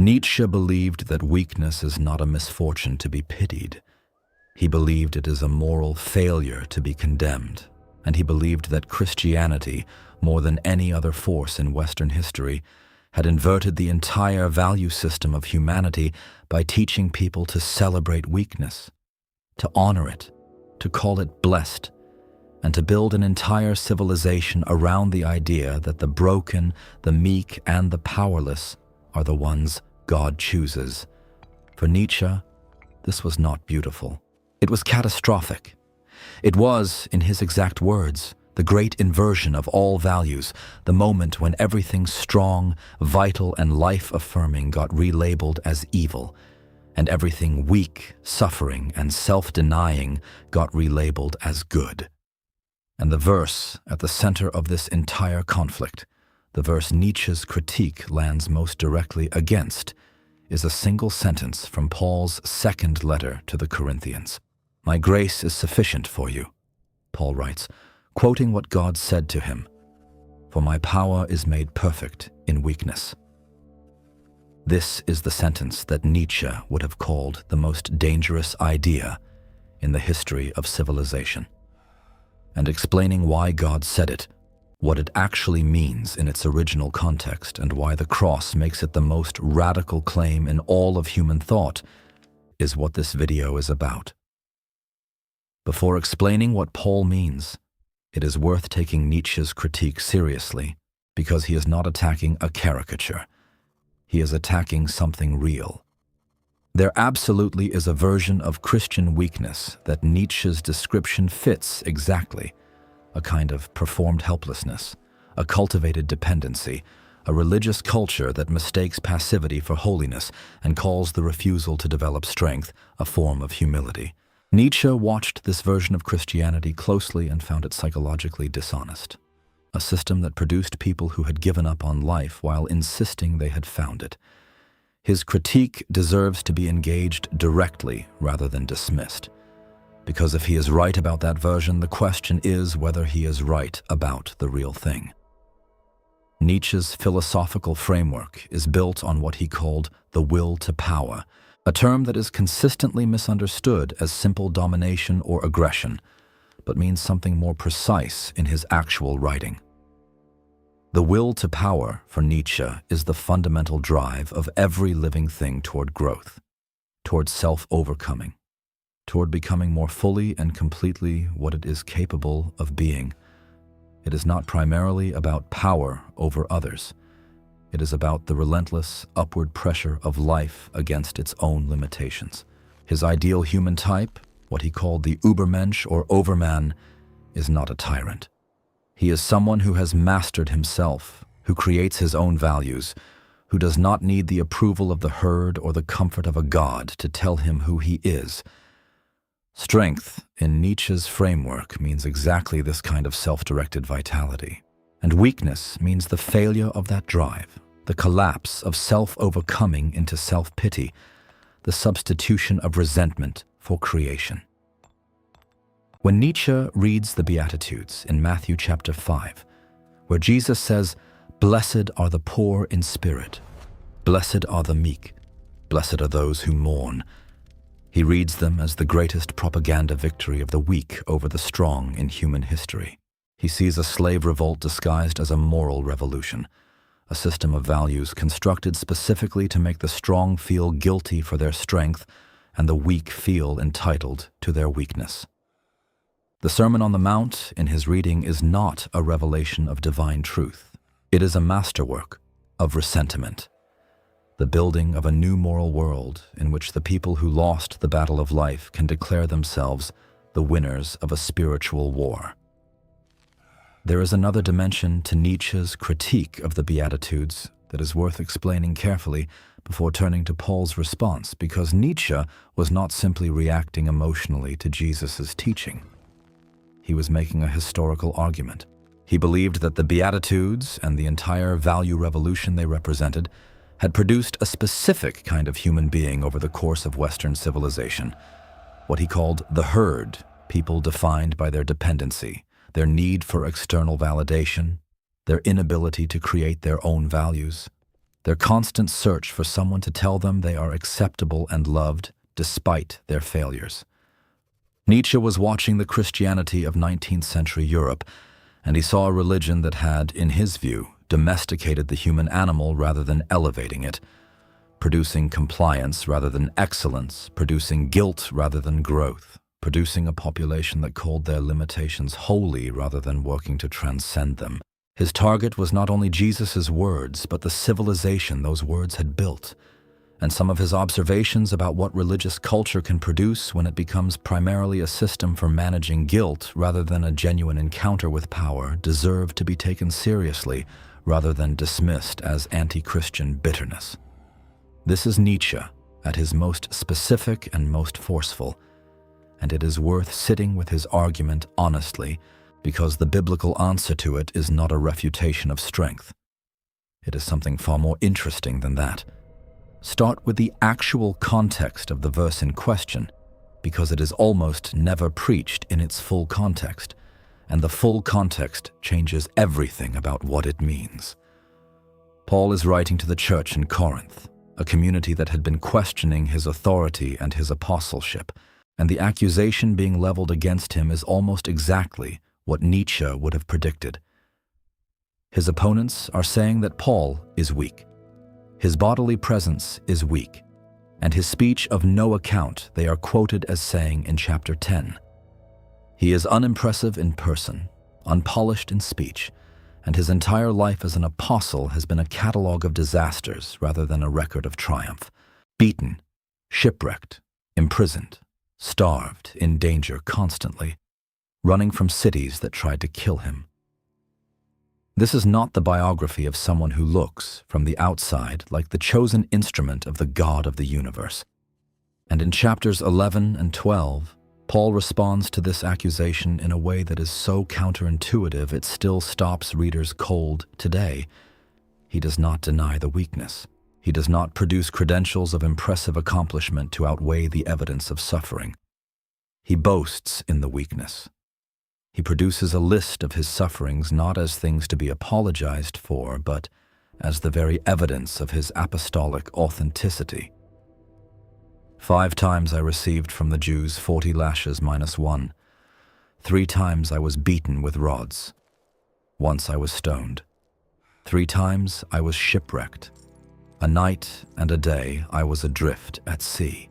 Nietzsche believed that weakness is not a misfortune to be pitied. He believed it is a moral failure to be condemned, and he believed that Christianity, more than any other force in Western history, had inverted the entire value system of humanity by teaching people to celebrate weakness, to honor it, to call it blessed, and to build an entire civilization around the idea that the broken, the meek, and the powerless are the ones God chooses. For Nietzsche, this was not beautiful. It was catastrophic. It was, in his exact words, the great inversion of all values, the moment when everything strong, vital, and life-affirming got relabeled as evil, and everything weak, suffering, and self-denying got relabeled as good. And the verse at the center of this entire conflict, the verse Nietzsche's critique lands most directly against, is a single sentence from Paul's second letter to the Corinthians. "My grace is sufficient for you," Paul writes, quoting what God said to him, "For my power is made perfect in weakness." This is the sentence that Nietzsche would have called the most dangerous idea in the history of civilization. And explaining why God said it, what it actually means in its original context, and why the cross makes it the most radical claim in all of human thought, is what this video is about. Before explaining what Paul means, it is worth taking Nietzsche's critique seriously, because he is not attacking a caricature. He is attacking something real. There absolutely is a version of Christian weakness that Nietzsche's description fits exactly, a kind of performed helplessness, a cultivated dependency, a religious culture that mistakes passivity for holiness and calls the refusal to develop strength a form of humility. Nietzsche watched this version of Christianity closely and found it psychologically dishonest, a system that produced people who had given up on life while insisting they had found it. His critique deserves to be engaged directly rather than dismissed, because if he is right about that version, the question is whether he is right about the real thing. Nietzsche's philosophical framework is built on what he called the will to power, a term that is consistently misunderstood as simple domination or aggression, but means something more precise in his actual writing. The will to power, for Nietzsche, is the fundamental drive of every living thing toward growth, toward self-overcoming, toward becoming more fully and completely what it is capable of being. It is not primarily about power over others. It is about the relentless upward pressure of life against its own limitations. His ideal human type, what he called the Übermensch or Overman, is not a tyrant. He is someone who has mastered himself, who creates his own values, who does not need the approval of the herd or the comfort of a god to tell him who he is. Strength, in Nietzsche's framework, means exactly this kind of self-directed vitality. And weakness means the failure of that drive, the collapse of self-overcoming into self-pity, the substitution of resentment for creation. When Nietzsche reads the Beatitudes in Matthew chapter 5, where Jesus says, "Blessed are the poor in spirit, blessed are the meek, blessed are those who mourn," he reads them as the greatest propaganda victory of the weak over the strong in human history. He sees a slave revolt disguised as a moral revolution, a system of values constructed specifically to make the strong feel guilty for their strength and the weak feel entitled to their weakness. The Sermon on the Mount, in his reading, is not a revelation of divine truth. It is a masterwork of ressentiment, the building of a new moral world in which the people who lost the battle of life can declare themselves the winners of a spiritual war. There is another dimension to Nietzsche's critique of the Beatitudes that is worth explaining carefully before turning to Paul's response, because Nietzsche was not simply reacting emotionally to Jesus' teaching. He was making a historical argument. He believed that the Beatitudes and the entire value revolution they represented had produced a specific kind of human being over the course of Western civilization, what he called the herd, people defined by their dependency, their need for external validation, their inability to create their own values. their constant search for someone to tell them they are acceptable and loved despite their failures. Nietzsche was watching the Christianity of 19th century Europe, and he saw a religion that had, in his view, domesticated the human animal rather than elevating it, producing compliance rather than excellence, producing guilt rather than growth, producing a population that called their limitations holy rather than working to transcend them. His target was not only Jesus' words, but the civilization those words had built, and some of his observations about what religious culture can produce when it becomes primarily a system for managing guilt rather than a genuine encounter with power deserve to be taken seriously rather than dismissed as anti-Christian bitterness. This is Nietzsche at his most specific and most forceful, and it is worth sitting with his argument honestly, because the biblical answer to it is not a refutation of strength. It is something far more interesting than that. Start with the actual context of the verse in question, because it is almost never preached in its full context, and the full context changes everything about what it means. Paul is writing to the church in Corinth, a community that had been questioning his authority and his apostleship, and the accusation being leveled against him is almost exactly what Nietzsche would have predicted. His opponents are saying that Paul is weak. His bodily presence is weak, and his speech of no account they are quoted as saying in chapter 10. He is unimpressive in person, unpolished in speech, and his entire life as an apostle has been a catalogue of disasters rather than a record of triumph. Beaten, shipwrecked, imprisoned, starved, in danger constantly, running from cities that tried to kill him. This is not the biography of someone who looks, from the outside, like the chosen instrument of the God of the universe. And in chapters 11 and 12, Paul responds to this accusation in a way that is so counterintuitive it still stops readers cold today. He does not deny the weakness. He does not produce credentials of impressive accomplishment to outweigh the evidence of suffering. He boasts in the weakness. He produces a list of his sufferings not as things to be apologized for, but as the very evidence of his apostolic authenticity. 5 times I received from the Jews 40 lashes minus 1. 3 times I was beaten with rods. Once I was stoned. 3 times I was shipwrecked. A night and a day I was adrift at sea.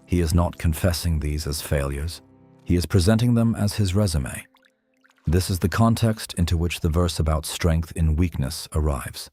He is not confessing these as failures. He is presenting them as his resume. This is the context into which the verse about strength in weakness arrives.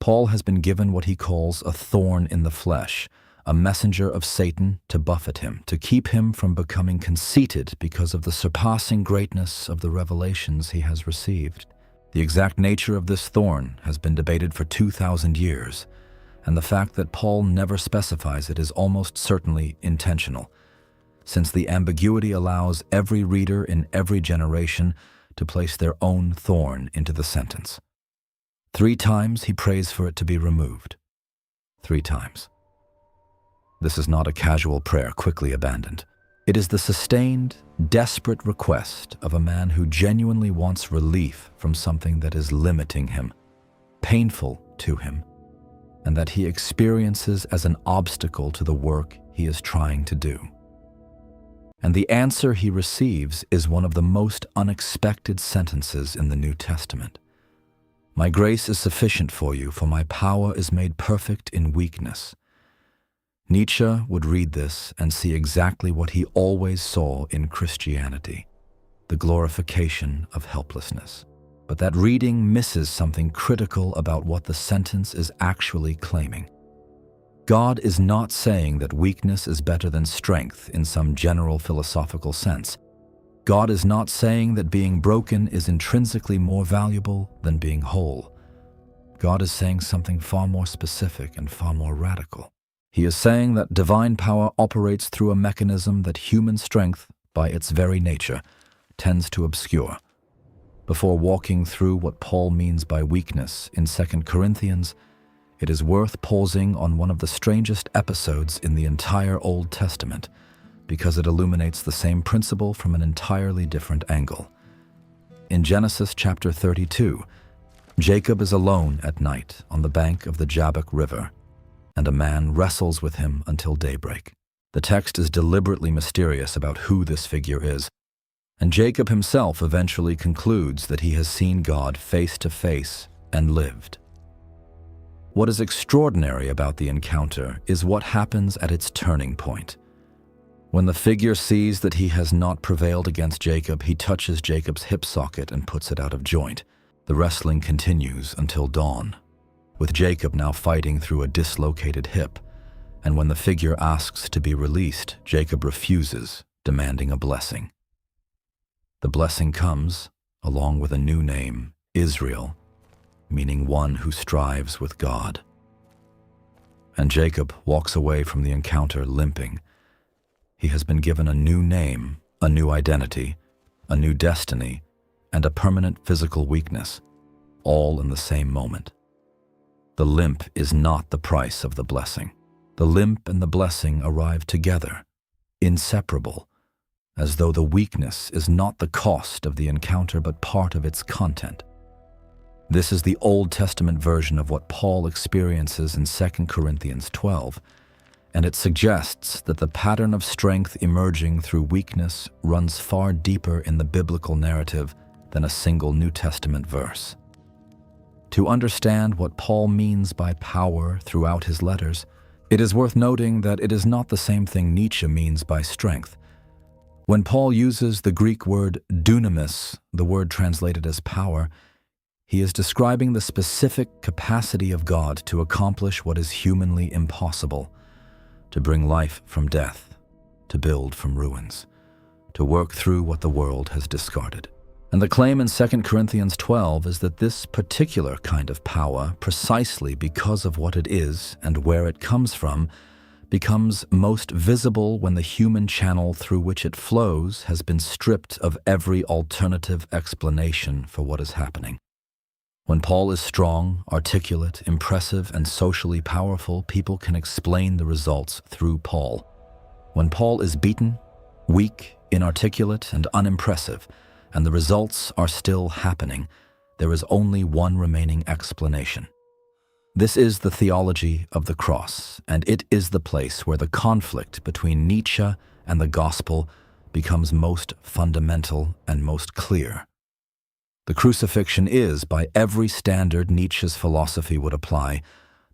Paul has been given what he calls a thorn in the flesh, a messenger of Satan to buffet him, to keep him from becoming conceited because of the surpassing greatness of the revelations he has received. The exact nature of this thorn has been debated for 2,000 years, and the fact that Paul never specifies it is almost certainly intentional, since the ambiguity allows every reader in every generation to place their own thorn into the sentence. 3 times he prays for it to be removed. 3 times. This is not a casual prayer quickly abandoned. It is the sustained, desperate request of a man who genuinely wants relief from something that is limiting him, painful to him, and that he experiences as an obstacle to the work he is trying to do. And the answer he receives is one of the most unexpected sentences in the New Testament. My grace is sufficient for you, for my power is made perfect in weakness. Nietzsche would read this and see exactly what he always saw in Christianity, the glorification of helplessness. But that reading misses something critical about what the sentence is actually claiming. God is not saying that weakness is better than strength in some general philosophical sense. God is not saying that being broken is intrinsically more valuable than being whole. God is saying something far more specific and far more radical. He is saying that divine power operates through a mechanism that human strength, by its very nature, tends to obscure. Before walking through what Paul means by weakness in 2 Corinthians, it is worth pausing on one of the strangest episodes in the entire Old Testament, because it illuminates the same principle from an entirely different angle. In Genesis chapter 32, Jacob is alone at night on the bank of the Jabbok River, and a man wrestles with him until daybreak. The text is deliberately mysterious about who this figure is, and Jacob himself eventually concludes that he has seen God face to face and lived. What is extraordinary about the encounter is what happens at its turning point. When the figure sees that he has not prevailed against Jacob, he touches Jacob's hip socket and puts it out of joint. The wrestling continues until dawn, with Jacob now fighting through a dislocated hip, and when the figure asks to be released, Jacob refuses, demanding a blessing. The blessing comes, along with a new name, Israel, meaning one who strives with God. And Jacob walks away from the encounter limping. He has been given a new name, a new identity, a new destiny, and a permanent physical weakness, all in the same moment. The limp is not the price of the blessing. The limp and the blessing arrive together, inseparable, as though the weakness is not the cost of the encounter but part of its content. This is the Old Testament version of what Paul experiences in 2 Corinthians 12, and it suggests that the pattern of strength emerging through weakness runs far deeper in the biblical narrative than a single New Testament verse. To understand what Paul means by power throughout his letters, it is worth noting that it is not the same thing Nietzsche means by strength. When Paul uses the Greek word dunamis, the word translated as power, he is describing the specific capacity of God to accomplish what is humanly impossible, to bring life from death, to build from ruins, to work through what the world has discarded. And the claim in 2 Corinthians 12 is that this particular kind of power, precisely because of what it is and where it comes from, becomes most visible when the human channel through which it flows has been stripped of every alternative explanation for what is happening. When Paul is strong, articulate, impressive, and socially powerful, people can explain the results through Paul. When Paul is beaten, weak, inarticulate, and unimpressive, and the results are still happening, there is only one remaining explanation. This is the theology of the cross, and it is the place where the conflict between Nietzsche and the gospel becomes most fundamental and most clear. The crucifixion is, by every standard Nietzsche's philosophy would apply,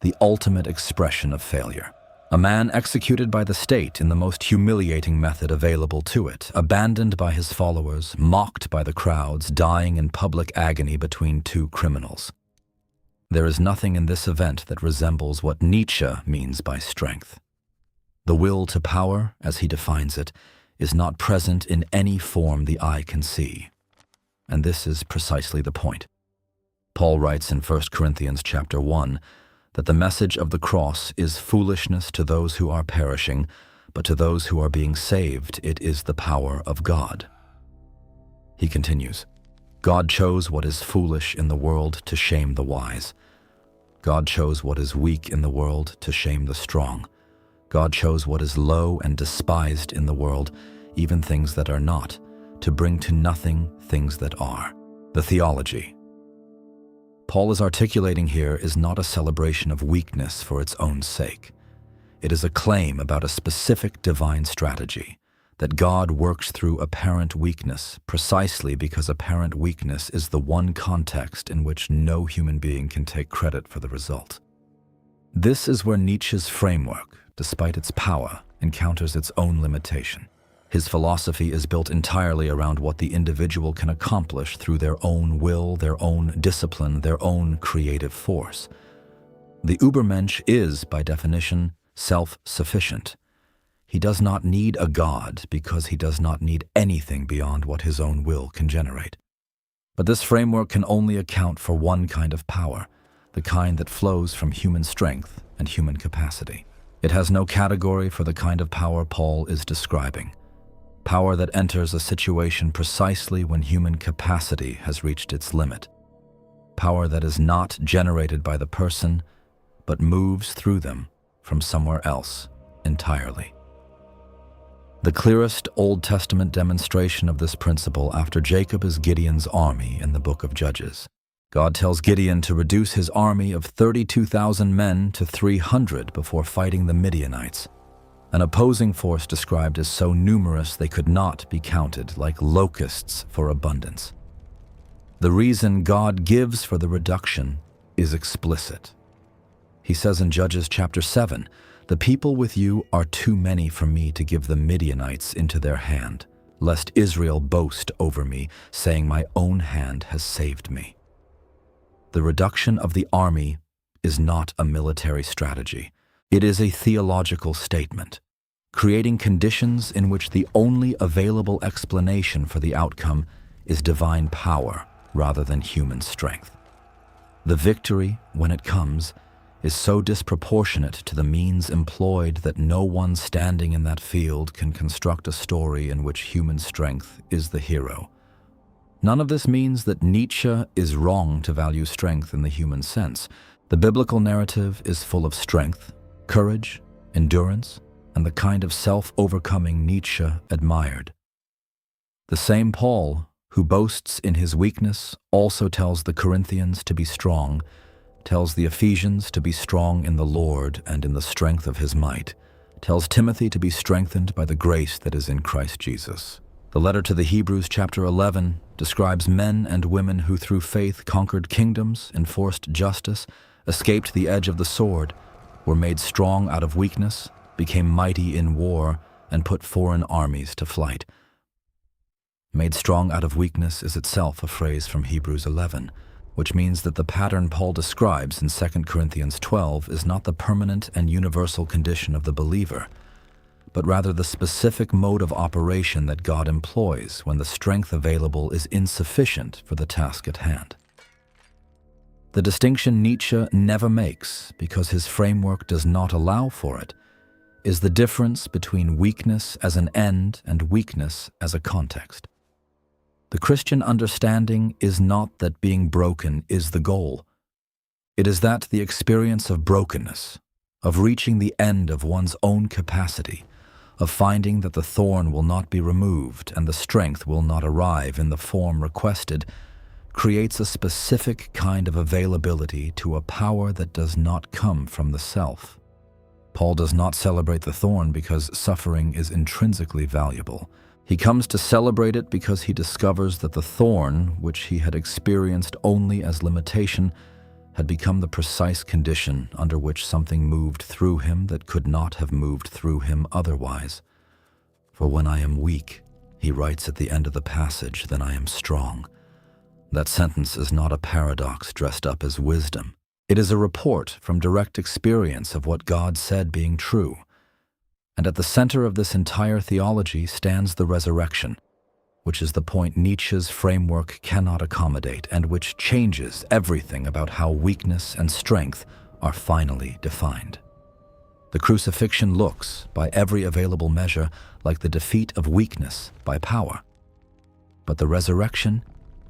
the ultimate expression of failure. A man executed by the state in the most humiliating method available to it, abandoned by his followers, mocked by the crowds, dying in public agony between two criminals. There is nothing in this event that resembles what Nietzsche means by strength. The will to power, as he defines it, is not present in any form the eye can see. And this is precisely the point. Paul writes in 1 Corinthians chapter 1 that the message of the cross is foolishness to those who are perishing, but to those who are being saved it is the power of God. He continues, God chose what is foolish in the world to shame the wise. God chose what is weak in the world to shame the strong. God chose what is low and despised in the world, even things that are not, to bring to nothing things that are. The theology Paul is articulating here is not a celebration of weakness for its own sake. It is a claim about a specific divine strategy, that God works through apparent weakness precisely because apparent weakness is the one context in which no human being can take credit for the result. This is where Nietzsche's framework, despite its power, encounters its own limitation. His philosophy is built entirely around what the individual can accomplish through their own will, their own discipline, their own creative force. The Übermensch is, by definition, self-sufficient. He does not need a God because he does not need anything beyond what his own will can generate. But this framework can only account for one kind of power, the kind that flows from human strength and human capacity. It has no category for the kind of power Paul is describing. Power that enters a situation precisely when human capacity has reached its limit. Power that is not generated by the person, but moves through them from somewhere else entirely. The clearest Old Testament demonstration of this principle after Jacob is Gideon's army in the book of Judges. God tells Gideon to reduce his army of 32,000 men to 300 before fighting the Midianites, an opposing force described as so numerous they could not be counted, like locusts for abundance. The reason God gives for the reduction is explicit. He says in Judges chapter 7, "The people with you are too many for me to give the Midianites into their hand, lest Israel boast over me, saying my own hand has saved me." The reduction of the army is not a military strategy. It is a theological statement, creating conditions in which the only available explanation for the outcome is divine power rather than human strength. The victory, when it comes, is so disproportionate to the means employed that no one standing in that field can construct a story in which human strength is the hero. None of this means that Nietzsche is wrong to value strength in the human sense. The biblical narrative is full of strength, courage, endurance, and the kind of self-overcoming Nietzsche admired. The same Paul, who boasts in his weakness, also tells the Corinthians to be strong, tells the Ephesians to be strong in the Lord and in the strength of his might, tells Timothy to be strengthened by the grace that is in Christ Jesus. The letter to the Hebrews chapter 11 describes men and women who through faith conquered kingdoms, enforced justice, escaped the edge of the sword, were made strong out of weakness, became mighty in war, and put foreign armies to flight. Made strong out of weakness is itself a phrase from Hebrews 11, which means that the pattern Paul describes in 2 Corinthians 12 is not the permanent and universal condition of the believer, but rather the specific mode of operation that God employs when the strength available is insufficient for the task at hand. The distinction Nietzsche never makes, because his framework does not allow for it, is the difference between weakness as an end and weakness as a context. The Christian understanding is not that being broken is the goal. It is that the experience of brokenness, of reaching the end of one's own capacity, of finding that the thorn will not be removed and the strength will not arrive in the form requested, creates a specific kind of availability to a power that does not come from the self. Paul does not celebrate the thorn because suffering is intrinsically valuable. He comes to celebrate it because he discovers that the thorn, which he had experienced only as limitation, had become the precise condition under which something moved through him that could not have moved through him otherwise. "For when I am weak," he writes at the end of the passage, "then I am strong." That sentence is not a paradox dressed up as wisdom. It is a report from direct experience of what God said being true. And at the center of this entire theology stands the resurrection, which is the point Nietzsche's framework cannot accommodate and which changes everything about how weakness and strength are finally defined. The crucifixion looks, by every available measure, like the defeat of weakness by power. But the resurrection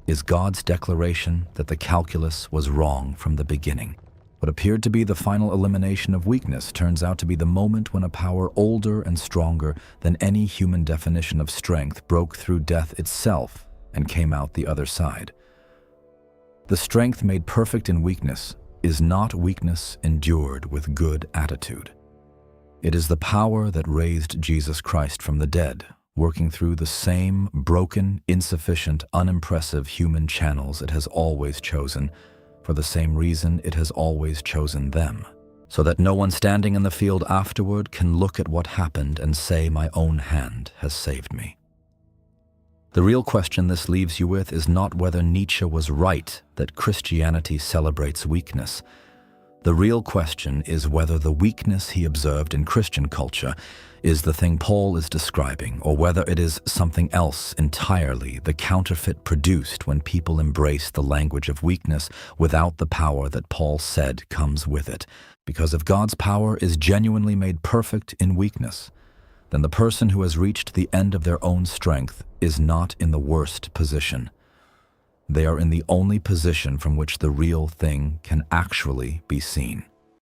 is God's declaration that the calculus was wrong from the beginning. What appeared to be the final elimination of weakness turns out to be the moment when a power older and stronger than any human definition of strength broke through death itself and came out the other side. The strength made perfect in weakness is not weakness endured with good attitude. It is the power that raised Jesus Christ from the dead, working through the same broken, insufficient, unimpressive human channels it has always chosen, for the same reason it has always chosen them, so that no one standing in the field afterward can look at what happened and say, "My own hand has saved me." The real question this leaves you with is not whether Nietzsche was right that Christianity celebrates weakness. The real question is whether the weakness he observed in Christian culture is the thing Paul is describing, or whether it is something else entirely, the counterfeit produced when people embrace the language of weakness without the power that Paul said comes with it. Because if God's power is genuinely made perfect in weakness, then the person who has reached the end of their own strength is not in the worst position. They are in the only position from which the real thing can actually be seen.